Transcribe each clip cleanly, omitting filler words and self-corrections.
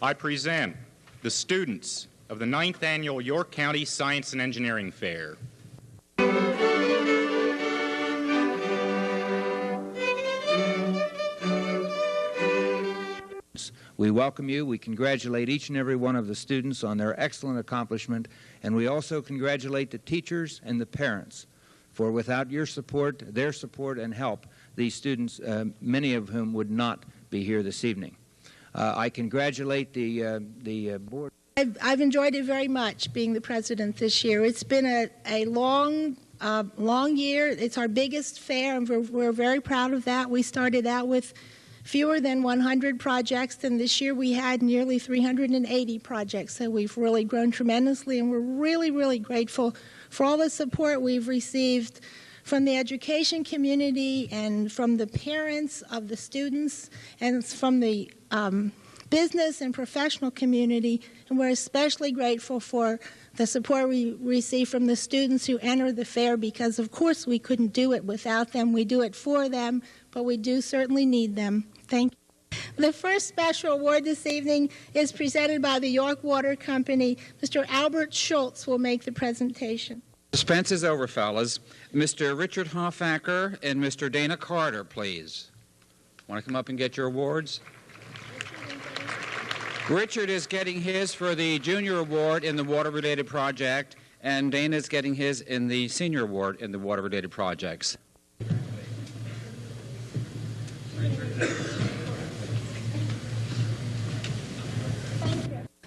I present the students of the 9th Annual York County Science and Engineering Fair. We welcome you. We congratulate each and every one of the students on their excellent accomplishment, and we also congratulate the teachers and the parents, for without your support, their support and help, these students, many of whom would not be here this evening. I congratulate the board. I've enjoyed it very much being the president this year. It's been a long year. It's our biggest fair, and we're very proud of that. We started out with fewer than 100 projects, and this year we had nearly 380 projects. So we've really grown tremendously, and we're really, really grateful for all the support we've received from the education community and from the parents of the students and from the business and professional community. And we're especially grateful for the support we receive from the students who enter the fair, because of course we couldn't do it without them. We do it for them, but we do certainly need them. Thank you. The first special award this evening is presented by the York Water Company. Mr. Albert Schultz will make the presentation. Suspense is over, fellas. Mr. Richard Hoffacker and Mr. Dana Carter, please. Want to come up and get your awards? Richard is getting his for the junior award in the water-related project, and Dana is getting his in the senior award in the water-related projects.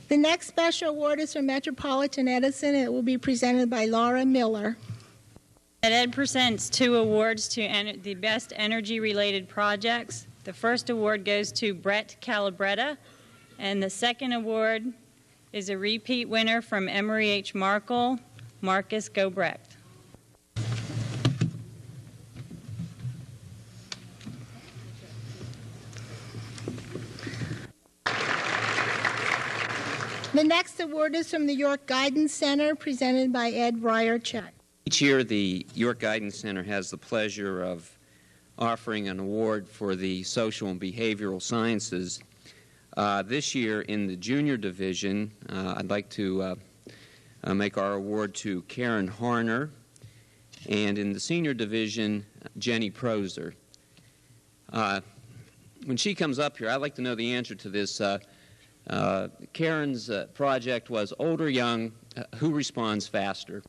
The next special award is from Metropolitan Edison. It will be presented by Laura Miller. Ed presents 2 awards to the best energy-related projects. The first award goes to Brett Calabretta, and the second award is a repeat winner from Emory H. Markle, Marcus Gobrecht. The next award is from the York Guidance Center, presented by Ed Ryerchuk. Each year, the York Guidance Center has the pleasure of offering an award for the social and behavioral sciences. This year, in the junior division, I'd like to make our award to Karen Harner, and in the senior division, Jenny Proser. When she comes up here, I'd like to know the answer to this. Karen's project was old or young, who responds faster?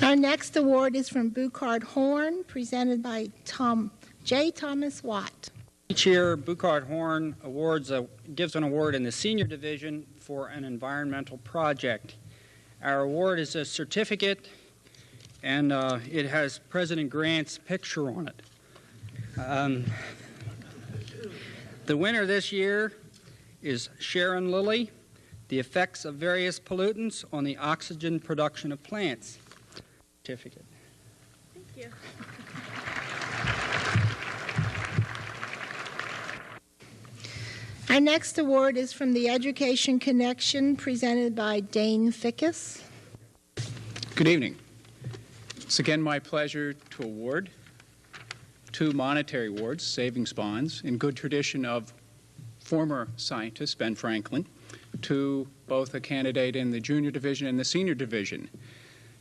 Our next award is from Buchard Horn, presented by J. Thomas Watt. Each year, Buchard Horn gives an award in the senior division for an environmental project. Our award is a certificate, and it has President Grant's picture on it. The winner this year is Sharon Lilly, The Effects of Various Pollutants on the Oxygen Production of Plants. Certificate. Thank you. Our next award is from the Education Connection, presented by Dane Fickus. Good evening. It's again my pleasure to award 2 monetary awards, savings bonds, in good tradition of former scientist Ben Franklin, to both a candidate in the junior division and the senior division.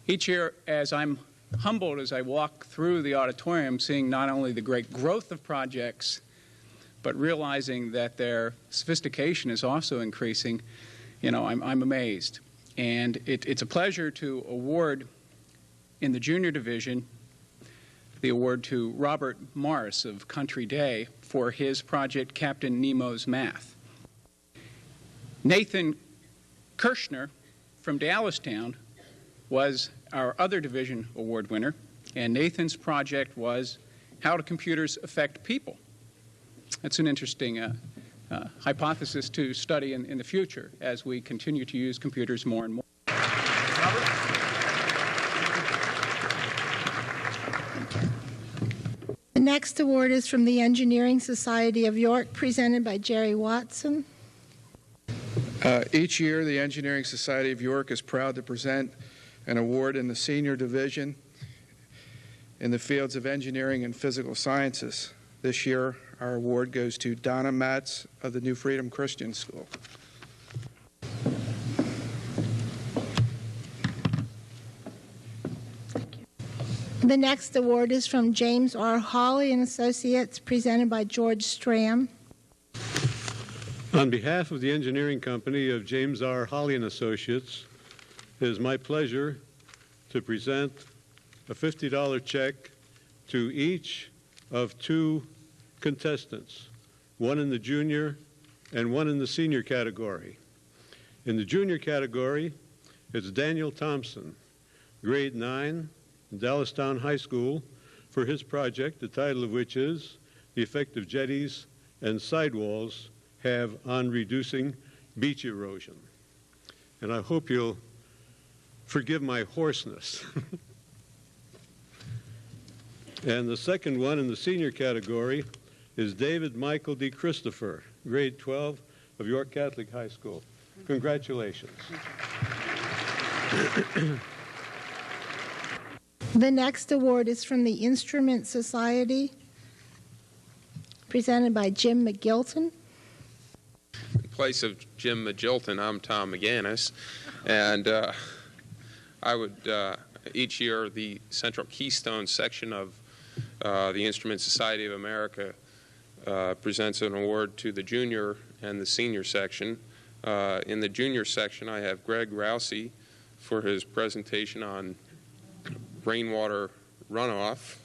Each year, as I'm humbled as I walk through the auditorium, seeing not only the great growth of projects, but realizing that their sophistication is also increasing, I'm amazed. And it's a pleasure to award in the junior division the award to Robert Morris of Country Day for his project Captain Nemo's Math. Nathan Kirshner from Dallastown was our other division award winner, and Nathan's project was How do Computers Affect People? That's an interesting hypothesis to study in the future as we continue to use computers more and more. The next award is from the Engineering Society of York, presented by Jerry Watson. Each year, the Engineering Society of York is proud to present an award in the senior division in the fields of engineering and physical sciences. This year, our award goes to Donna Matz of the New Freedom Christian School. The next award is from James R. Hawley and Associates, presented by George Stram. On behalf of the engineering company of James R. Hawley and Associates, it is my pleasure to present a $50 check to each of two contestants, one in the junior and one in the senior category. In the junior category, it's Daniel Thompson, grade 9, Dallastown High School, for his project, the title of which is The Effect of Jetties and Sidewalls Have on Reducing Beach Erosion. And I hope you'll forgive my hoarseness. And the second one in the senior category is David Michael D. Christopher, grade 12 of York Catholic High School. Congratulations. The next award is from the Instrument Society, presented by Jim McGilton. In place of Jim McGilton, I'm Tom McGannis, and I would, each year, the Central Keystone section of the Instrument Society of America presents an award to the junior and the senior section. In the junior section, I have Greg Rousey for his presentation on rainwater runoff.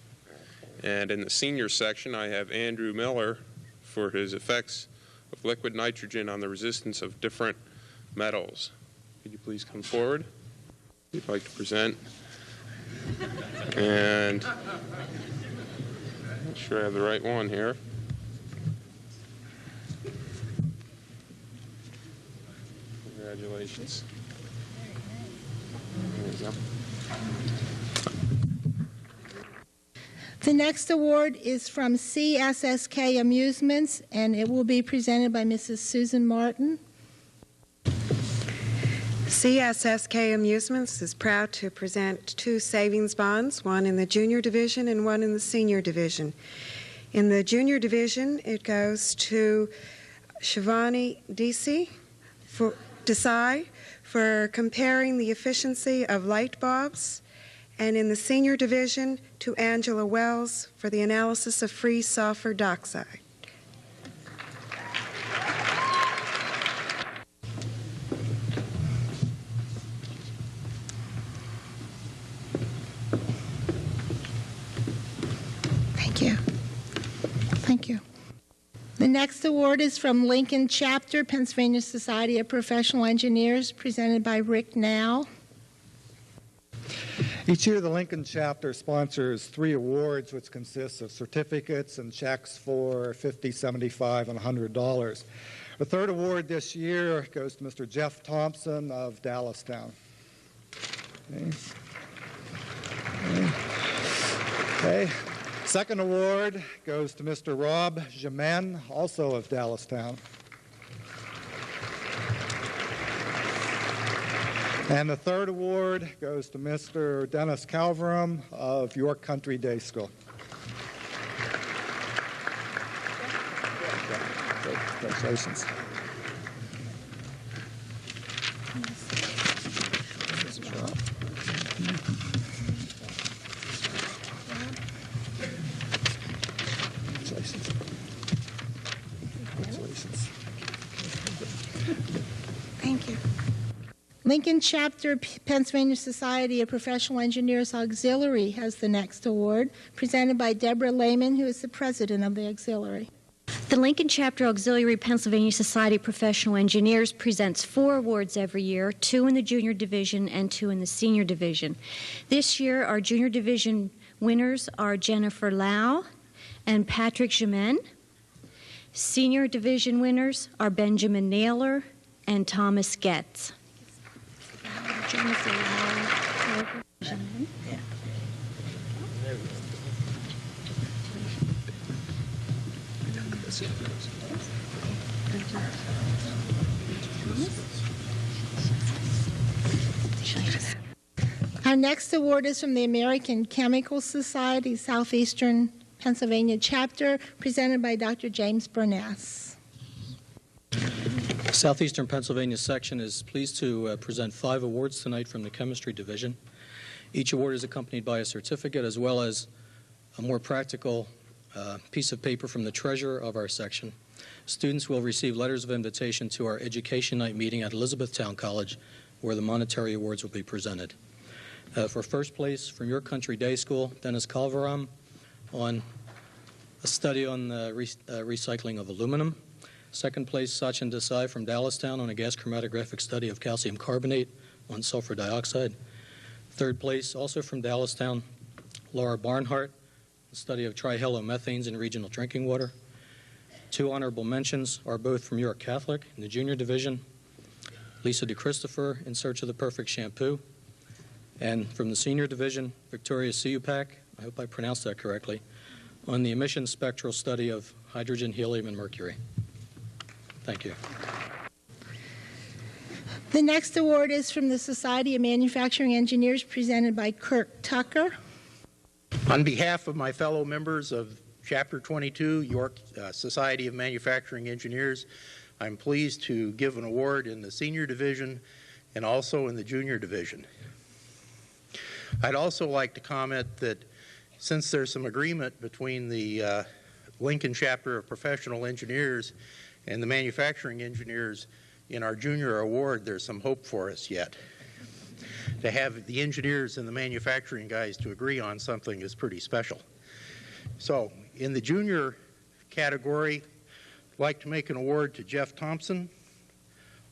And in the senior section, I have Andrew Miller for his effects of liquid nitrogen on the resistance of different metals. Could you please come forward if you'd like to present? And I'm not sure I have the right one here. Congratulations. There you go. The next award is from CSSK Amusements, and it will be presented by Mrs. Susan Martin. CSSK Amusements is proud to present two savings bonds, one in the junior division and one in the senior division. In the junior division, it goes to Shivani Desai for comparing the efficiency of light bulbs, and in the senior division to Angela Wells for the analysis of free sulfur dioxide. Thank you. Thank you. The next award is from Lincoln Chapter, Pennsylvania Society of Professional Engineers, presented by Rick Now. Each year, the Lincoln Chapter sponsors 3 awards, which consists of certificates and checks for $50, $75, and $100. The third award this year goes to Mr. Jeff Thompson of Dallastown. Okay. Second award goes to Mr. Rob Jamen, also of Dallastown. And the third award goes to Mr. Dennis Calverum of York Country Day School. Congratulations. Congratulations. Thank you. Lincoln Chapter, Pennsylvania Society of Professional Engineers Auxiliary has the next award, presented by Deborah Lehman, who is the president of the auxiliary. The Lincoln Chapter Auxiliary Pennsylvania Society of Professional Engineers presents 4 awards every year, 2 in the junior division and 2 in the senior division. This year, our junior division winners are Jennifer Lau and Patrick Jamen. Senior division winners are Benjamin Naylor and Thomas Getz. Our next award is from the American Chemical Society, Southeastern Pennsylvania chapter, presented by Dr. James Burness. Southeastern Pennsylvania section is pleased to present 5 awards tonight from the Chemistry Division. Each award is accompanied by a certificate as well as a more practical piece of paper from the treasurer of our section. Students will receive letters of invitation to our Education Night meeting at Elizabethtown College, where the monetary awards will be presented. For first place from Your Country Day School, Dennis Calvaram on a study on the recycling of aluminum. Second place, Sachin Desai from Dallastown on a gas chromatographic study of calcium carbonate on sulfur dioxide. Third place, also from Dallastown, Laura Barnhart, a study of trihalomethanes in regional drinking water. 2 honorable mentions are both from York Catholic in the junior division, Lisa DeChristopher, In Search of the Perfect Shampoo, and from the senior division, Victoria Siupak, I hope I pronounced that correctly, on the emission spectral study of hydrogen, helium, and mercury. Thank you. The next award is from the Society of Manufacturing Engineers, presented by Kirk Tucker. On behalf of my fellow members of Chapter 22, York Society of Manufacturing Engineers, I'm pleased to give an award in the senior division and also in the junior division. I'd also like to comment that since there's some agreement between the Lincoln Chapter of Professional Engineers and the manufacturing engineers in our junior award, there's some hope for us yet. To have the engineers and the manufacturing guys to agree on something is pretty special. So, in the junior category, I'd like to make an award to Jeff Thompson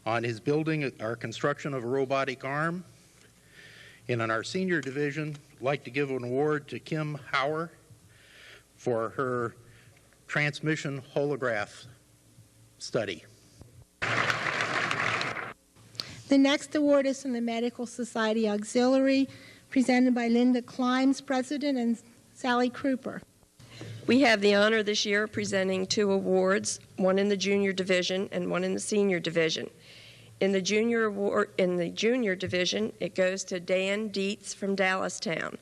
on his building our construction of a robotic arm. And in our senior division, I'd like to give an award to Kim Hauer for her transmission holograph study. The next award is from the Medical Society Auxiliary, presented by Linda Klimes, President, and Sally Kruper. We have the honor this year of presenting 2 awards, one in the junior division and one in the senior division. In the junior division, it goes to Dan Dietz from Dallastown,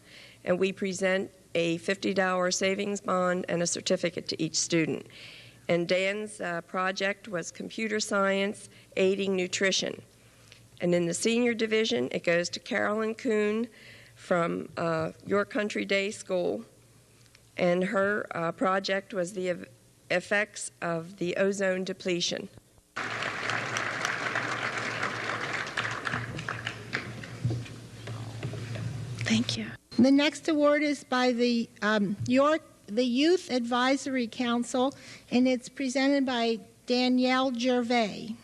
and we present a $50 savings bond and a certificate to each student. And Dan's project was computer science aiding nutrition. And in the senior division, it goes to Carolyn Kuhn from Your Country Day School, and her project was the effects of the ozone depletion. Thank you. The next award is by the Youth Advisory Council, and it's presented by Danielle Gervais.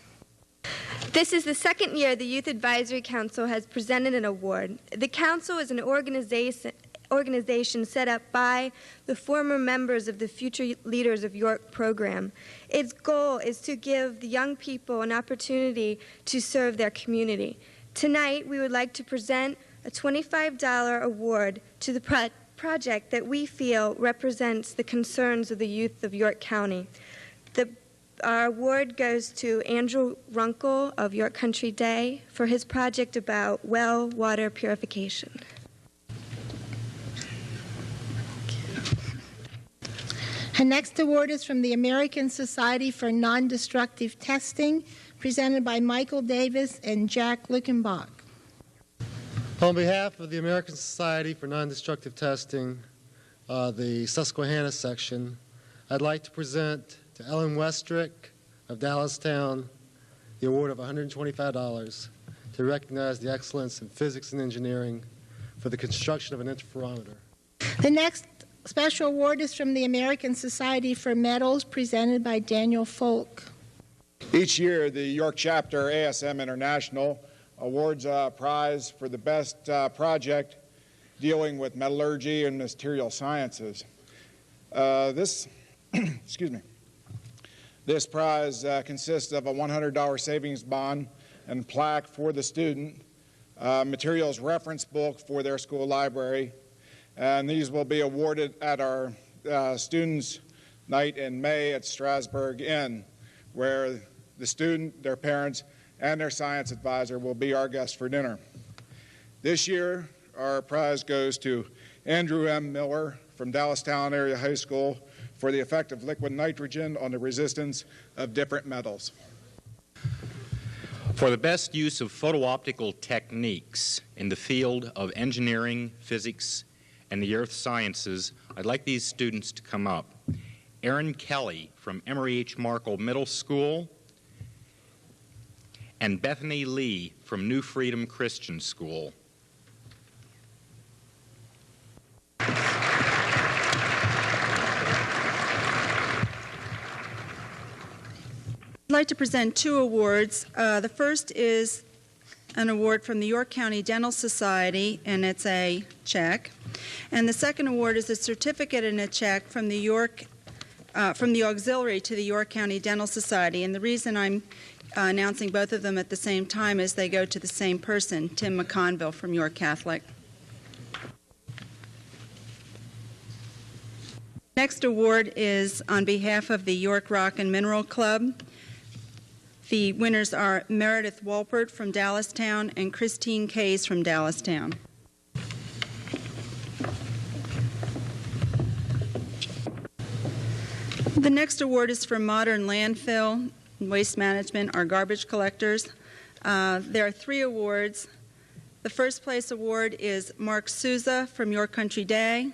This is the second year the Youth Advisory Council has presented an award. The council is an organization set up by the former members of the Future Leaders of York program. Its goal is to give the young people an opportunity to serve their community. Tonight, we would like to present a $25 award to the project that we feel represents the concerns of the youth of York County. Our award goes to Andrew Runkle of York Country Day for his project about well water purification. Our next award is from the American Society for Non-Destructive Testing, presented by Michael Davis and Jack Luckenbach. On behalf of the American Society for Non-Destructive Testing, the Susquehanna section, I'd like to present to Ellen Westrick of Dallastown the award of $125 to recognize the excellence in physics and engineering for the construction of an interferometer. The next special award is from the American Society for Metals, presented by Daniel Folk. Each year, the York chapter, ASM International, awards a prize for the best project dealing with metallurgy and material sciences. This prize consists of a $100 savings bond and plaque for the student, materials reference book for their school library, and these will be awarded at our Students' Night in May at Strasburg Inn, where the student, their parents, and their science advisor will be our guests for dinner. This year, our prize goes to Andrew M. Miller from Dallastown Area High School for the effect of liquid nitrogen on the resistance of different metals. For the best use of photo-optical techniques in the field of engineering, physics, and the earth sciences, I'd like these students to come up. Aaron Kelly from Emory H. Markle Middle School, and Bethany Lee from New Freedom Christian School. I'd like to present two awards. The first is an award from the York County Dental Society, and it's a check. And the second award is a certificate and a check from the auxiliary to the York County Dental Society. And the reason I'm announcing both of them at the same time is they go to the same person, Tim McConville from York Catholic. Next award is on behalf of the York Rock and Mineral Club. The winners are Meredith Walpert from Dallastown and Christine Kays from Dallastown. The next award is for Modern Landfill and Waste Management, our garbage collectors. There are three awards. The first place award is Mark Souza from York Country Day.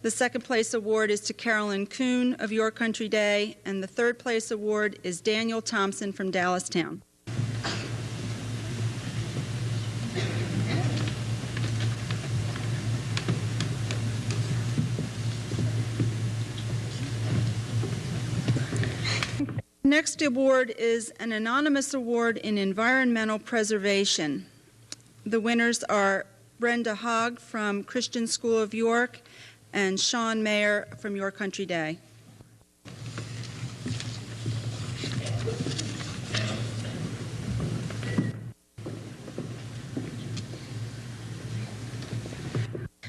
The second place award is to Carolyn Kuhn of York Country Day, and the third place award is Daniel Thompson from Dallastown. Next award is an anonymous award in environmental preservation. The winners are Brenda Hogg from Christian School of York and Sean Mayer from York Country Day.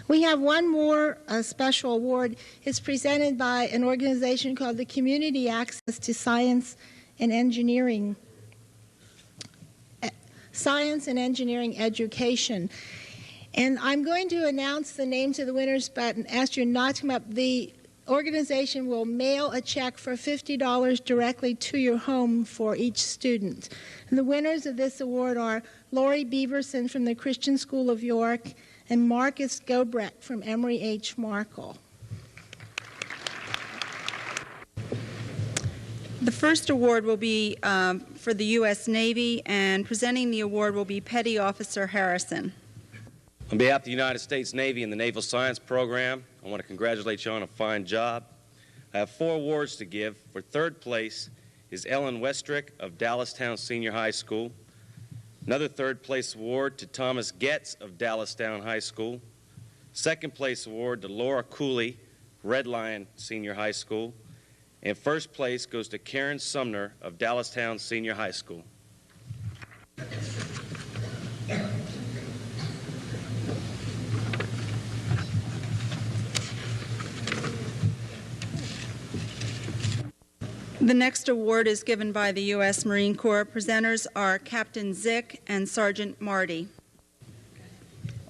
We have one more special award. It's presented by an organization called the Community Access to Science and Engineering Education. And I'm going to announce the names of the winners, but ask you not to come up. The organization will mail a check for $50 directly to your home for each student. And the winners of this award are Lori Beaverson from the Christian School of York and Marcus Gobrecht from Emory H. Markle. The first award will be for the U.S. Navy, and presenting the award will be Petty Officer Harrison. On behalf of the United States Navy and the Naval Science Program, I want to congratulate you on a fine job. I have 4 awards to give. For third place is Ellen Westrick of Dallastown Senior High School. Another third place award to Thomas Getz of Dallastown High School. Second place award to Laura Cooley, Red Lion Senior High School. And first place goes to Karen Sumner of Dallastown Senior High School. The next award is given by the U.S. Marine Corps. Presenters are Captain Zick and Sergeant Marty.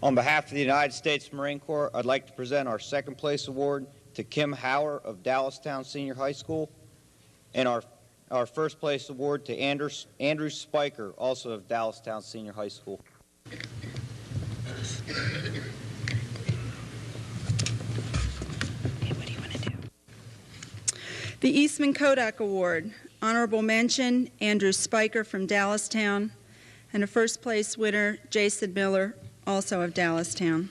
On behalf of the United States Marine Corps, I'd like to present our second place award to Kim Hauer of Dallastown Senior High School, and our first place award to Andrew Spiker, also of Dallastown Senior High School. The Eastman Kodak Award, honorable mention, Andrew Spiker from Dallastown, and a first place winner, Jason Miller, also of Dallastown.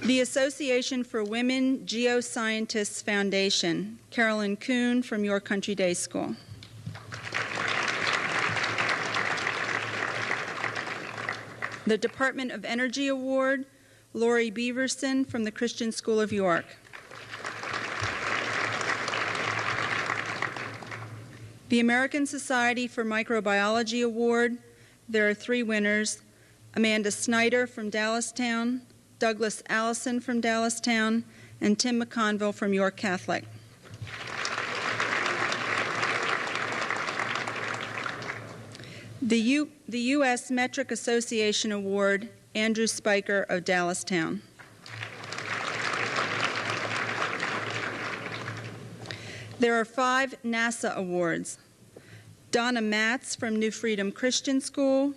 The Association for Women Geoscientists Foundation, Carolyn Kuhn from York Country Day School. The Department of Energy Award, Lori Beaverson from the Christian School of York. The American Society for Microbiology Award, there are 3 winners, Amanda Snyder from Dallastown, Douglas Allison from Dallastown, and Tim McConville from York Catholic. The U.S. Metric Association Award, Andrew Spiker of Dallastown. There are 5 NASA awards. Donna Matz from New Freedom Christian School,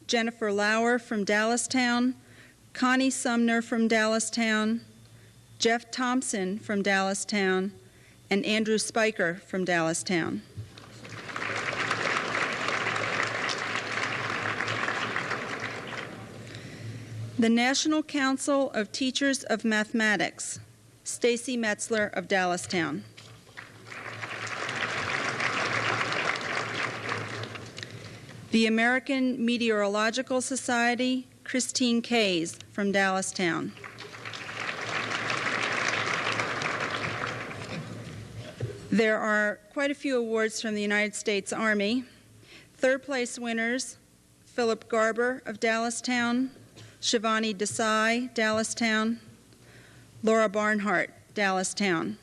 Jennifer Lauer from Dallastown, Connie Sumner from Dallastown, Jeff Thompson from Dallastown, and Andrew Spiker from Dallastown. The National Council of Teachers of Mathematics, Stacy Metzler of Dallastown. The American Meteorological Society, Christine Kays from Dallastown. There are quite a few awards from the United States Army. Third place winners, Philip Garber of Dallastown, Shivani Desai, Dallastown, Laura Barnhart, Dallastown,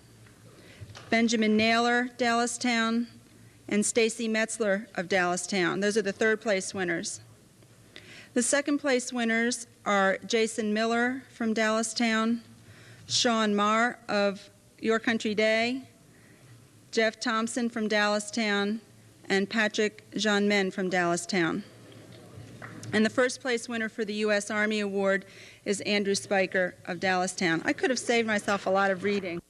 Benjamin Naylor, Dallastown, and Stacy Metzler of Dallastown. Those are the third place winners. The second place winners are Jason Miller from Dallastown, Sean Marr of Your Country Day, Jeff Thompson from Dallastown, and Patrick Jean-Men from Dallastown. And the first place winner for the U.S. Army Award is Andrew Spiker of Dallastown. I could have saved myself a lot of reading.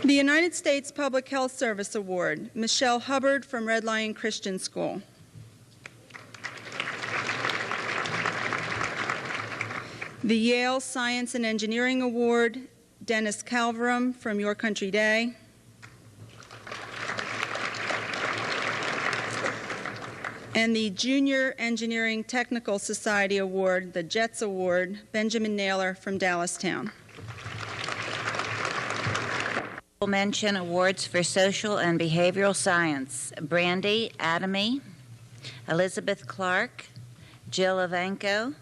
The United States Public Health Service Award, Michelle Hubbard from Red Lion Christian School. The Yale Science and Engineering Award, Dennis Calverum from Your Country Day. And the Junior Engineering Technical Society Award, the JETS Award, Benjamin Naylor from Dallastown. Mention awards for social and behavioral science, Brandy Adamy, Elizabeth Clark, Jill Evanko,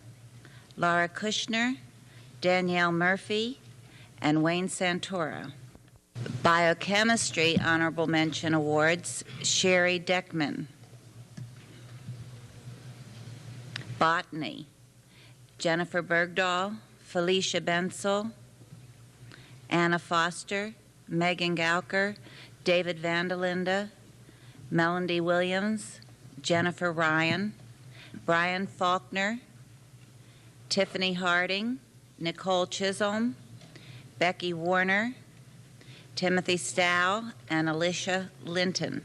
Laura Kushner, Danielle Murphy, and Wayne Santoro. Biochemistry honorable mention awards, Sherry Deckman. Botany, Jennifer Bergdahl, Felicia Bensel, Anna Foster, Megan Gauker, David Vandelinde, Melanie Williams, Jennifer Ryan, Brian Faulkner, Tiffany Harding, Nicole Chisholm, Becky Warner, Timothy Stow, and Alicia Linton.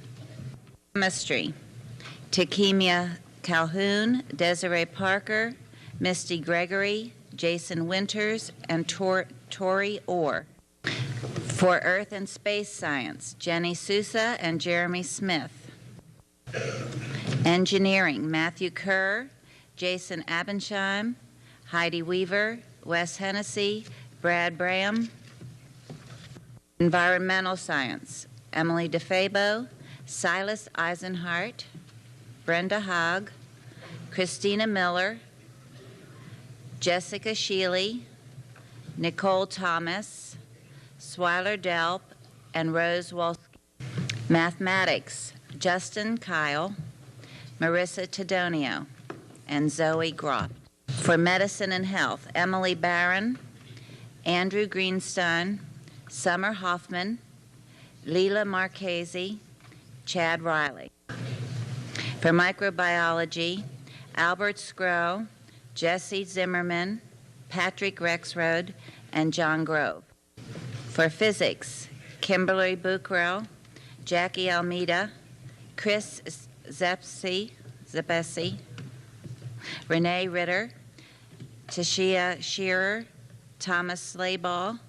Chemistry, Takemia Calhoun, Desiree Parker, Misty Gregory, Jason Winters, and Tori Orr. For Earth and Space Science, Jenny Sousa and Jeremy Smith. Engineering, Matthew Kerr, Jason Abensheim, Heidi Weaver, Wes Hennessy, Brad Braham. Environmental Science, Emily DeFabo, Silas Eisenhart, Brenda Haag, Christina Miller, Jessica Sheely, Nicole Thomas, Swyler Delp, and Rose Wolski. Mathematics, Justin Kyle, Marissa Tedonio, and Zoe Groff. For Medicine and Health, Emily Barron, Andrew Greenstein, Summer Hoffman, Leila Marchese, Chad Riley. For Microbiology, Albert Scrow, Jesse Zimmerman, Patrick Rexroad, and John Grove. For Physics, Kimberly Buckrell, Jackie Almeida, Chris Zepesi, Renee Ritter, Tashia Shearer, Thomas Slayball,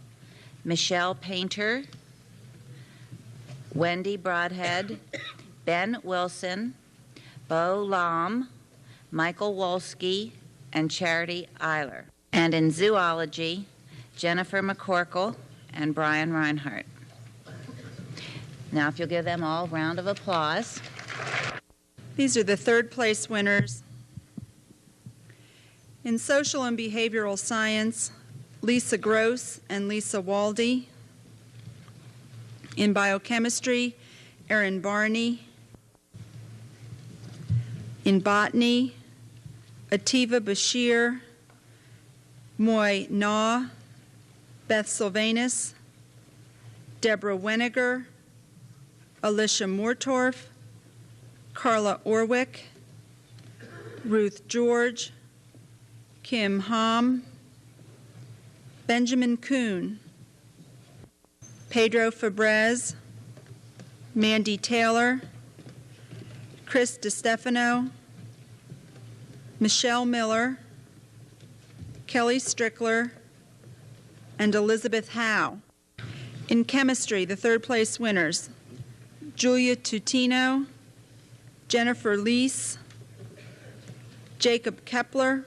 Michelle Painter, Wendy Broadhead, Ben Wilson, Bo Lom, Michael Wolski, and Charity Eiler. And in Zoology, Jennifer McCorkle and Brian Reinhardt. Now, if you'll give them all a round of applause. These are the third place winners. In Social and Behavioral Science, Lisa Gross and Lisa Waldy. In Biochemistry, Erin Barney. In botany, Ativa Bashir, Moy Na, Beth Sylvanus, Deborah Weniger, Alicia Mortorf, Carla Orwick, Ruth George, Kim Hom, Benjamin Kuhn, Pedro Fabrez, Mandy Taylor, Chris DeStefano, Michelle Miller, Kelly Strickler, and Elizabeth Howe. In chemistry, the third place winners: Julia Tutino, Jennifer Leese, Jacob Kepler,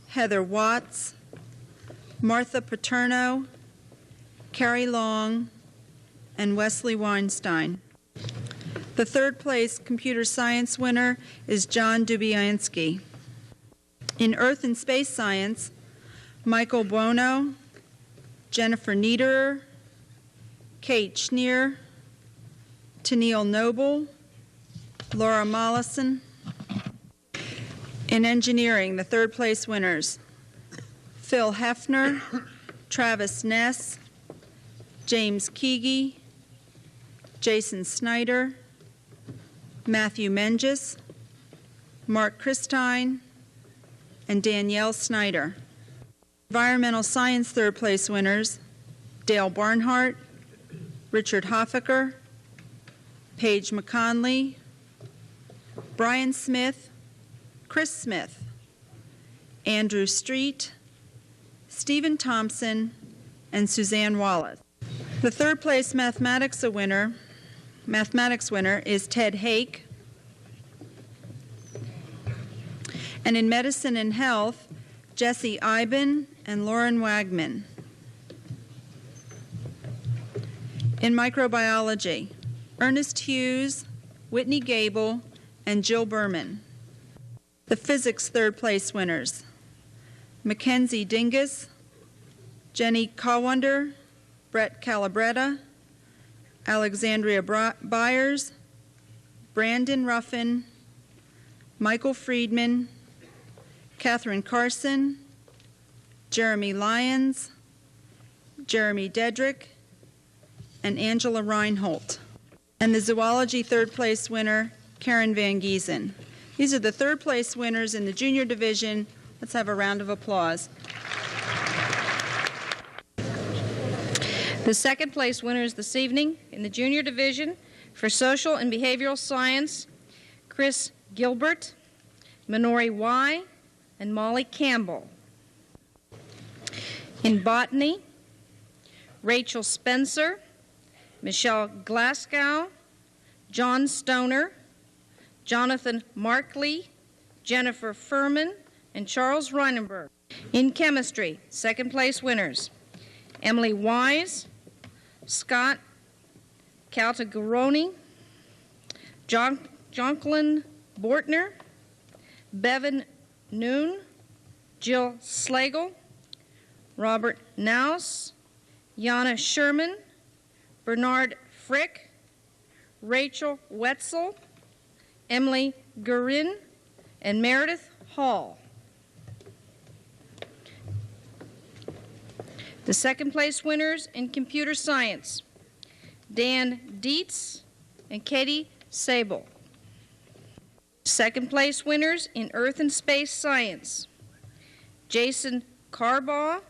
Heather Watts, Martha Paterno, Carrie Long, and Wesley Weinstein. The third place computer science winner is John Dubiansky. In earth and space science, Michael Buono, Jennifer Niederer, Kate Schneer, Tennille Noble, Laura Mollison. In engineering, the third place winners: Phil Hefner, Travis Ness, James Keegi, Jason Snyder, Matthew Menges, Mark Christine, and Danielle Snyder. Environmental science third place winners: Dale Barnhart, Richard Hoffaker, Paige McConley, Brian Smith, Chris Smith, Andrew Street, Stephen Thompson, and Suzanne Wallace. The third place mathematics winner is Ted Hake. And in medicine and health, Jesse Iben and Lauren Wagman. In microbiology, Ernest Hughes, Whitney Gable, and Jill Berman. The physics third place winners: Mackenzie Dingus, Jenny Cawonder, Brett Calabretta, Alexandria Byers, Brandon Ruffin, Michael Friedman, Catherine Carson, Jeremy Lyons, Jeremy Dedrick, and Angela Reinhold. And the zoology third place winner, Karen Van Giesen. These are the third place winners in the junior division. Let's have a round of applause. The second place winners this evening in the junior division for social and behavioral science: Chris Gilbert, Minori Y, and Molly Campbell. In botany, Rachel Spencer, Michelle Glasgow, John Stoner, Jonathan Markley, Jennifer Furman, and Charles Reinenberg. In chemistry, second place winners: Emily Wise, Scott Caltagaroni, Jonquilyn Bortner, Bevan Noon, Jill Slagle, Robert Naus, Yana Sherman, Bernard Frick, Rachel Wetzel, Emily Gurin, and Meredith Hall. The second place winners in computer science: Dan Dietz and Katie Sable. Second place winners in earth and space science: Jason Carbaugh,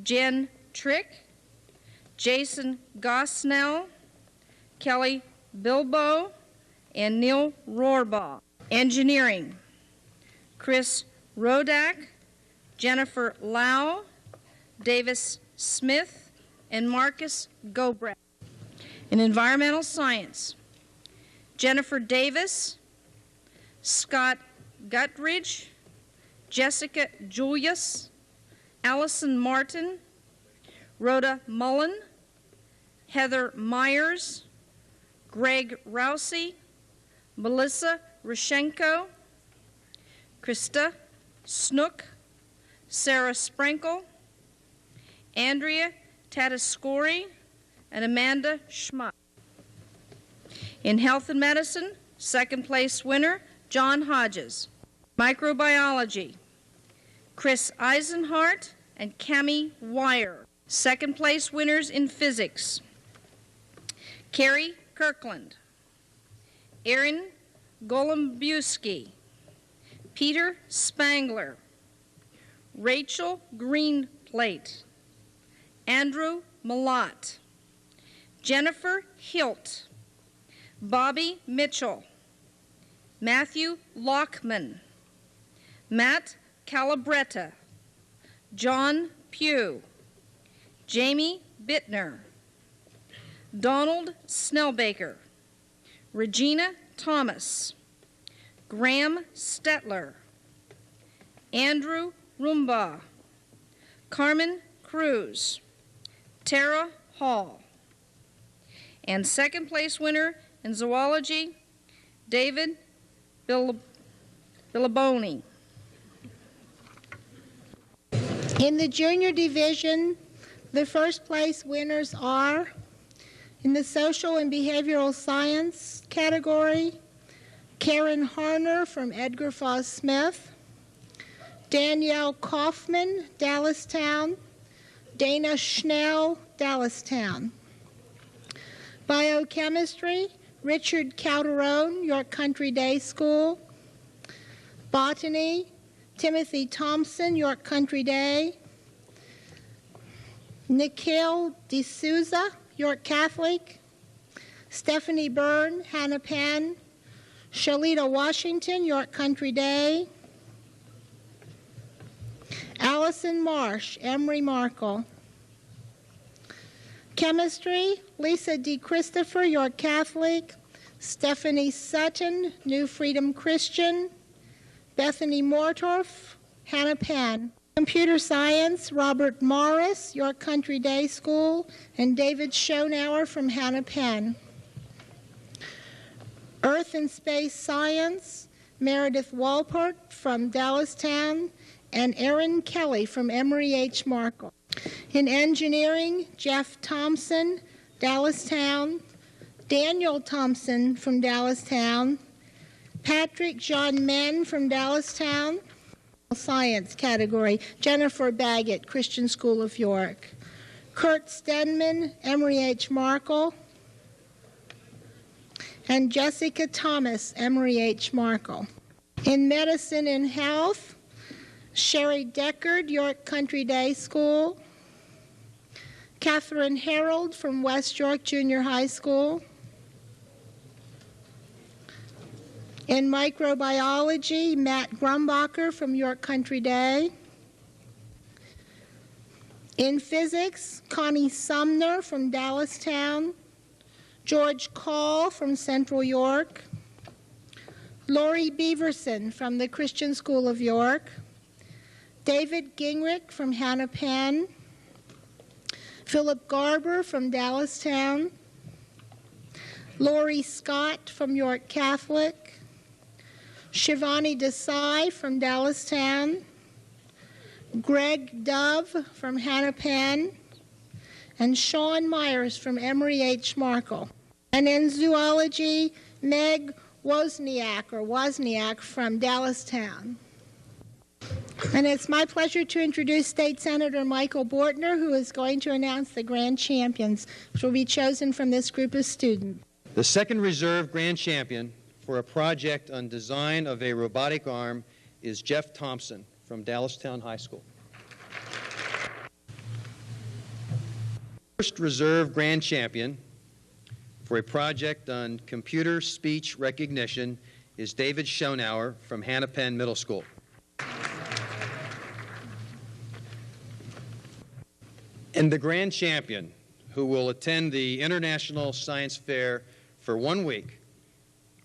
Jen Trick, Jason Gosnell, Kelly Bilbo, and Neil Rohrbaugh. Engineering: Chris Rodak, Jennifer Lau, Davis Smith, and Marcus Gobrecht. In environmental science, Jennifer Davis, Scott Guttridge, Jessica Julius, Allison Martin, Rhoda Mullen, Heather Myers, Greg Rousey, Melissa Rishenko, Krista Snook, Sarah Sprinkle, Andrea Tatascori, and Amanda Schmuck. In health and medicine, second place winner, John Hodges. Microbiology, Chris Eisenhart and Cami Wire. Second place winners in physics, Carrie Kirkland, Erin Golombuski, Peter Spangler, Rachel Greenplate, Andrew Malott, Jennifer Hilt, Bobby Mitchell, Matthew Lockman, Matt Calabretta, John Pugh, Jamie Bittner, Donald Snellbaker, Regina Thomas, Graham Stetler, Andrew Rumbaugh, Carmen Cruz, Tara Hall. And second place winner in zoology, David Billaboni. In the junior division, the first place winners are, in the social and behavioral science category, Karen Harner from Edgar Foss Smith, Danielle Kaufman, Dallastown, Dana Schnell, Dallastown. Biochemistry, Richard Calderon, York Country Day School. Botany, Timothy Thompson, York Country Day. Nikhil D'Souza, York Catholic. Stephanie Byrne, Hanapan. Shalita Washington, York Country Day. Allison Marsh, Emory Markle. Chemistry, Lisa D. Christopher, York Catholic. Stephanie Sutton, New Freedom Christian. Bethany Mortorf, Hanapan. Computer Science, Robert Morris, York Country Day School, and David Schonauer from Hanapan. Earth and Space Science, Meredith Walpert from Dallastown, and Erin Kelly from Emory H. Markle. In engineering, Jeff Thompson, Dallastown, Daniel Thompson from Dallastown, Patrick John Men from Dallastown. Science category, Jennifer Baggett, Christian School of York. Kurt Stenman, Emory H. Markle. And Jessica Thomas, Emory H. Markle. In medicine and health, Sherry Deckard, York Country Day School. Catherine Harold from West York Junior High School. In microbiology, Matt Grumbacher from York Country Day. In physics, Connie Sumner from Dallastown. George Call from Central York. Lori Beaverson from the Christian School of York. David Gingrich from Hanapan. Philip Garber from Dallastown. Lori Scott from York Catholic. Shivani Desai from Dallastown. Greg Dove from Hanapan. And Sean Myers from Emory H. Markle. And in zoology, Meg Wozniak from Dallastown. And it's my pleasure to introduce State Senator Michael Bortner, who is going to announce the grand champions, which will be chosen from this group of students. The second reserve grand champion for a project on design of a robotic arm is Jeff Thompson from Dallastown High School. First reserve grand champion for a project on computer speech recognition is David Schonauer from Hanapan Middle School. And the grand champion, who will attend the International Science Fair for 1 week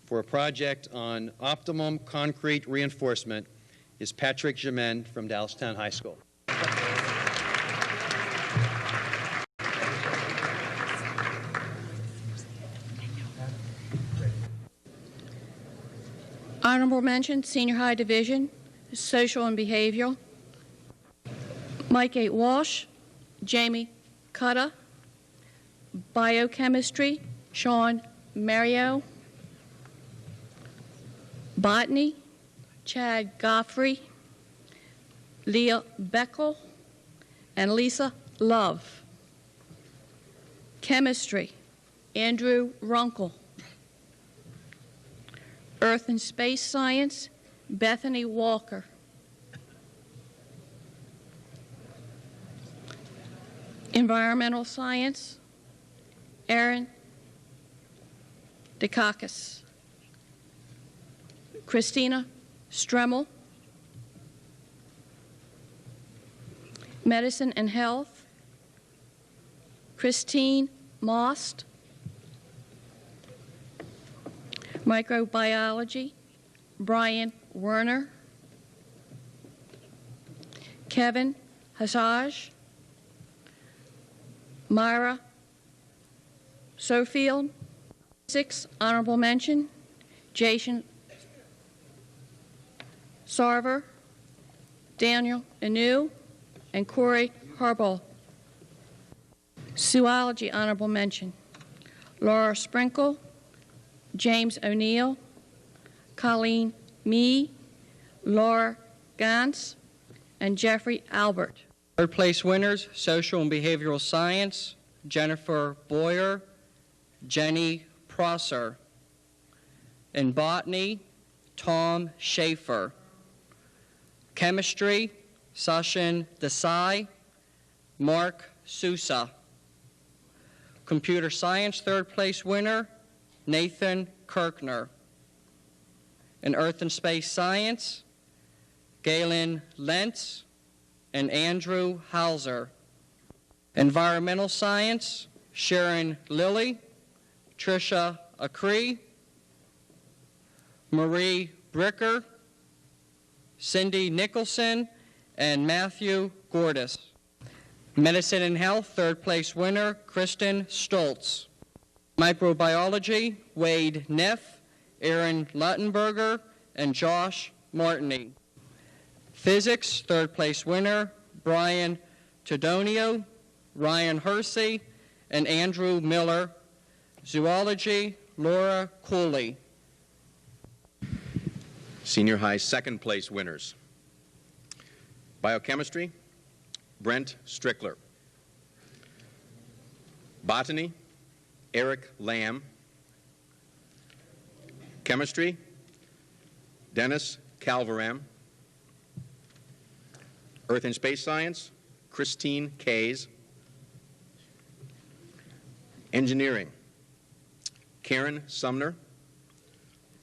for a project on optimum concrete reinforcement, is Patrick Jamin from Dallastown High School. Honorable mention, Senior High Division, Social and Behavioral, Mike 8 Walsh, Jamie Cutta. Biochemistry, Sean Mario. Botany, Chad Goffrey, Leah Beckel, and Lisa Love. Chemistry, Andrew Runkle. Earth and Space Science, Bethany Walker. Environmental Science, Aaron Dukakis. Christina Stremmel. Medicine and Health, Christine Most. Microbiology, Brian Werner. Kevin Hassaj. Myra Sofield. 6, honorable mention, Jason Sarver, Daniel Anu, and Corey Harbaugh. Zoology, honorable mention, Laura Sprinkle, James O'Neill, Colleen Mee, Laura Gantz, and Jeffrey Albert. Third place winners, Social and Behavioral Science, Jennifer Boyer, Jenny Prosser. In Botany, Tom Schaefer. Chemistry, Sachin Desai, Mark Sousa. Computer Science, third place winner, Nathan Kirkner. In Earth and Space Science, Galen Lentz and Andrew Hauser. Environmental Science, Sharon Lilly, Tricia Acree, Marie Bricker, Cindy Nicholson, and Matthew Gordis. Medicine and Health, third place winner, Kristen Stoltz. Microbiology, Wade Neff, Aaron Luttenberger, and Josh Martini. Physics, third place winner, Brian Todonio, Ryan Hersey, and Andrew Miller. Zoology, Laura Cooley. Senior high second place winners. Biochemistry, Brent Strickler. Botany, Eric Lamb. Chemistry, Dennis Calvaram. Earth and Space Science, Christine Kays. Engineering, Karen Sumner,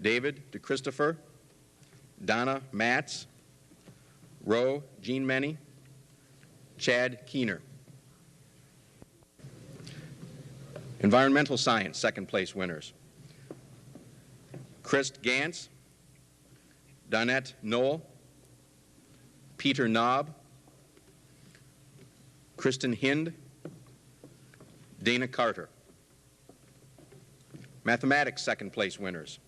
David DeChristopher, Donna Matz, Roe Jean Menny, Chad Keener. Environmental Science, second place winners. Christ Gantz, Donette Knoll, Peter Knob, Kristen Hind, Dana Carter. Mathematics, second place winners.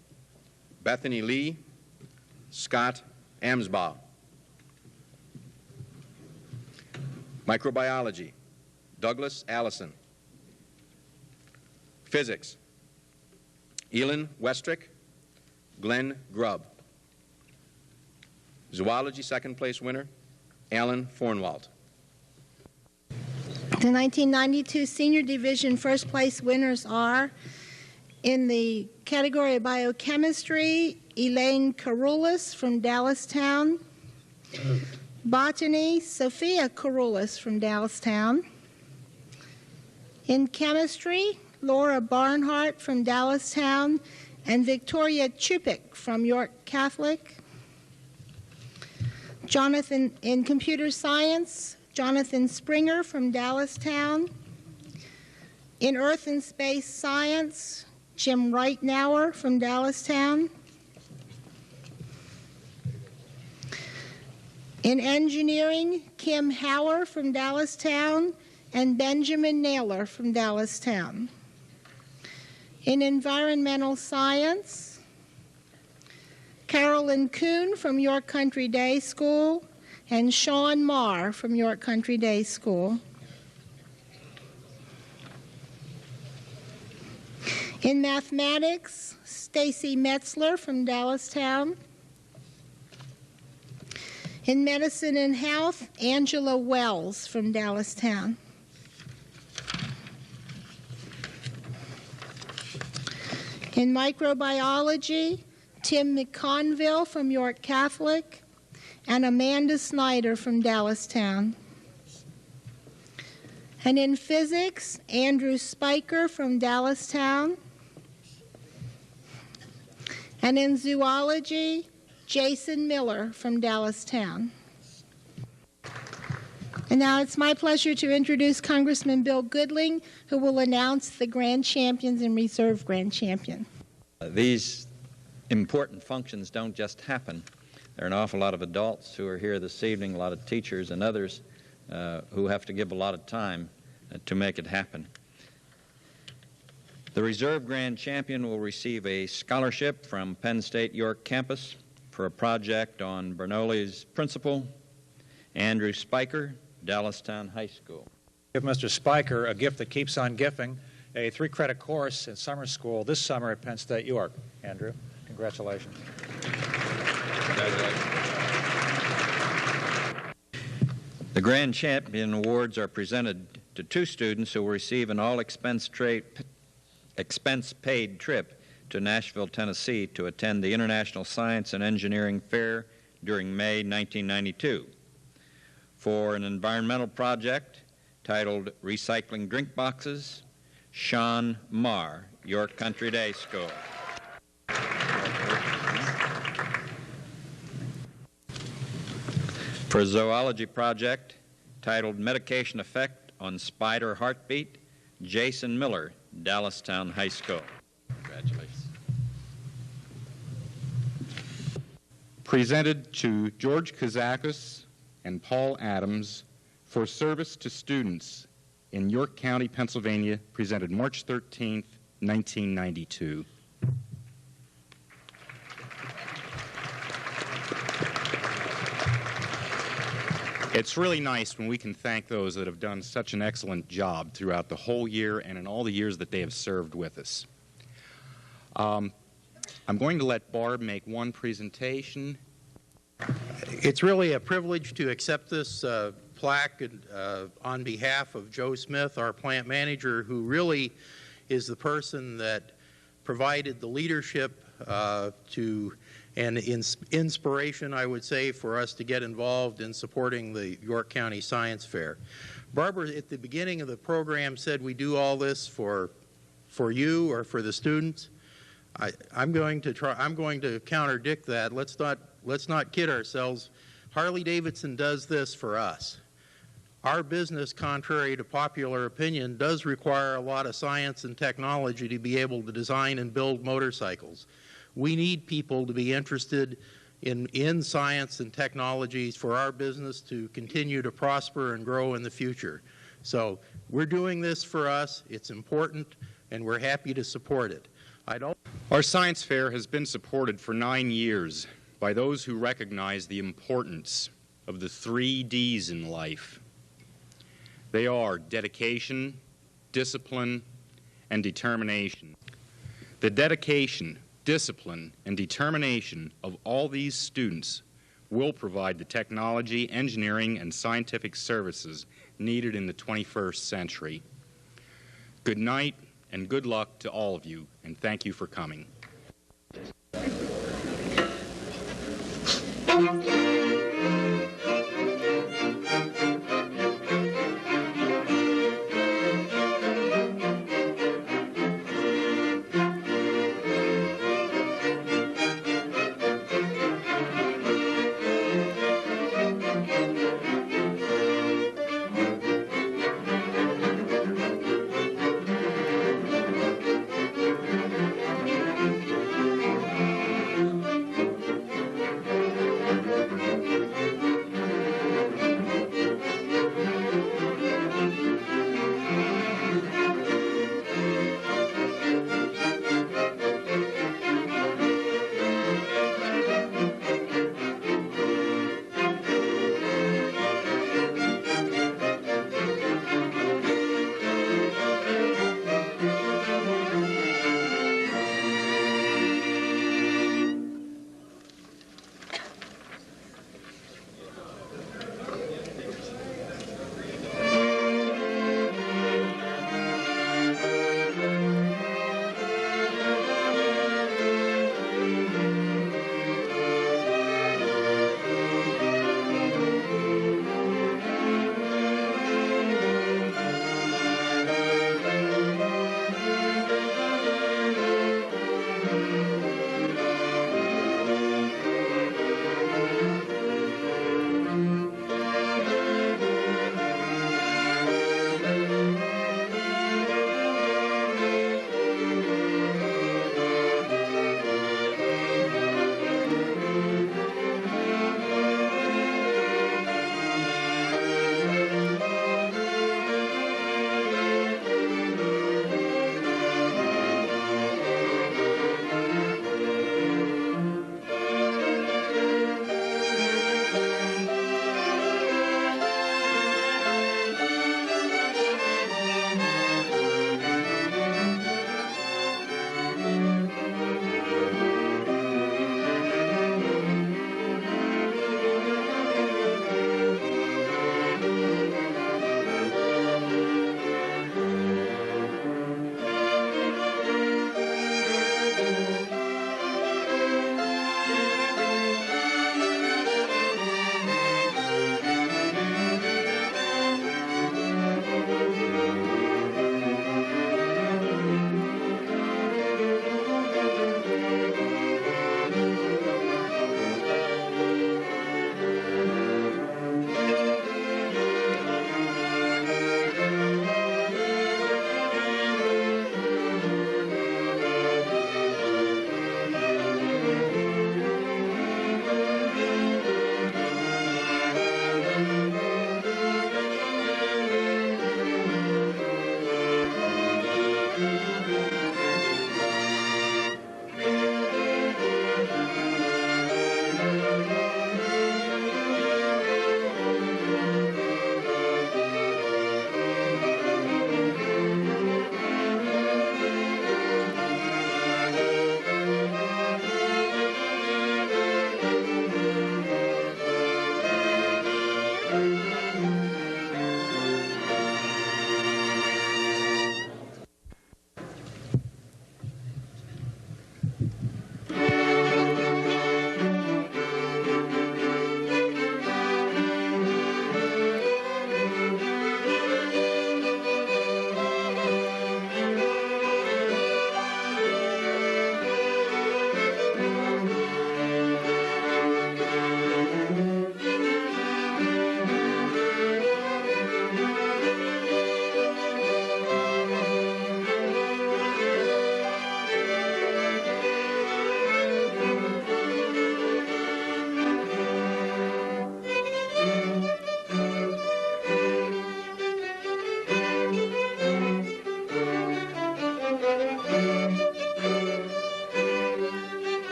Bethany Lee, Scott Amsbaugh. Microbiology, Douglas Allison. Physics, Elin Westrick, Glenn Grubb. Zoology, second place winner, Alan Fornwalt. The 1992 Senior Division first place winners are, in the category of biochemistry, Elaine Karoulis from Dallastown. Botany, Sophia Karoulis from Dallastown. In chemistry, Laura Barnhart from Dallastown and Victoria Chupik from York Catholic. Jonathan, in computer science, Jonathan Springer from Dallastown. In Earth and Space Science, Jim Reitnauer from Dallastown. In engineering, Kim Hauer from Dallastown and Benjamin Naylor from Dallastown. In environmental science, Carolyn Kuhn from York Country Day School and Sean Marr from York Country Day School. In mathematics, Stacy Metzler from Dallastown. In medicine and health, Angela Wells from Dallastown. In microbiology, Tim McConville from York Catholic, and Amanda Snyder from Dallastown. And in physics, Andrew Spiker from Dallastown. And in zoology, Jason Miller from Dallastown. And now it's my pleasure to introduce Congressman Bill Goodling, who will announce the grand champions and reserve grand champion. These important functions don't just happen. There are an awful lot of adults who are here this evening, a lot of teachers and others who have to give a lot of time to make it happen. The reserve grand champion will receive a scholarship from Penn State York campus for a project on Bernoulli's principle. Andrew Spiker, Dallastown High School. Give Mr. Spiker a gift that keeps on gifting, a 3-credit course in summer school this summer at Penn State York. Andrew, congratulations. The Grand Champion Awards are presented to 2 students who will receive an all-expense-paid trip to Nashville, Tennessee to attend the International Science and Engineering Fair during May 1992 for an environmental project titled Recycling Drink Boxes. Sean Marr, York Country Day School. For a zoology project titled Medication Effect on Spider Heartbeat, Jason Miller, Dallastown High School. Congratulations. Presented to George Kazakis and Paul Adams for service to students in York County, Pennsylvania, presented March 13th, 1992. It's really nice when we can thank those that have done such an excellent job throughout the whole year and in all the years that they have served with us. I'm going to let Barb make one presentation. It's really a privilege to accept this plaque on behalf of Joe Smith, our plant manager, who really is the person that provided the leadership and inspiration, I would say, for us to get involved in supporting the York County Science Fair. Barbara, at the beginning of the program, said we do all this for you or for the students. I'm going to contradict that. Let's not kid ourselves. Harley-Davidson does this for us. Our business, contrary to popular opinion, does require a lot of science and technology to be able to design and build motorcycles. We need people to be interested in science and technologies for our business to continue to prosper and grow in the future. So we're doing this for us. It's important, and we're happy to support it. Our science fair has been supported for 9 years by those who recognize the importance of the 3 Ds in life. They are dedication, discipline, and determination. The dedication, discipline, and determination of all these students will provide the technology, engineering, and scientific services needed in the 21st century. Good night and good luck to all of you, and thank you for coming.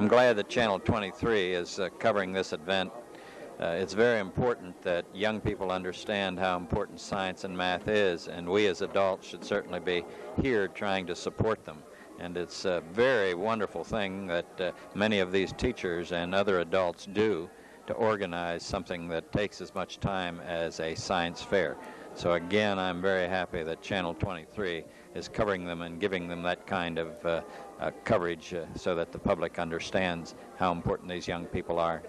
glad that Channel 23 is covering this event. It's very important that young people understand how important science and math is, and we as adults should certainly be here trying to support them. And it's a very wonderful thing that many of these teachers and other adults do to organize something that takes as much time as a science fair. So again, I'm very happy that Channel 23 is covering them and giving them that kind of coverage so that the public understands how important these young people are.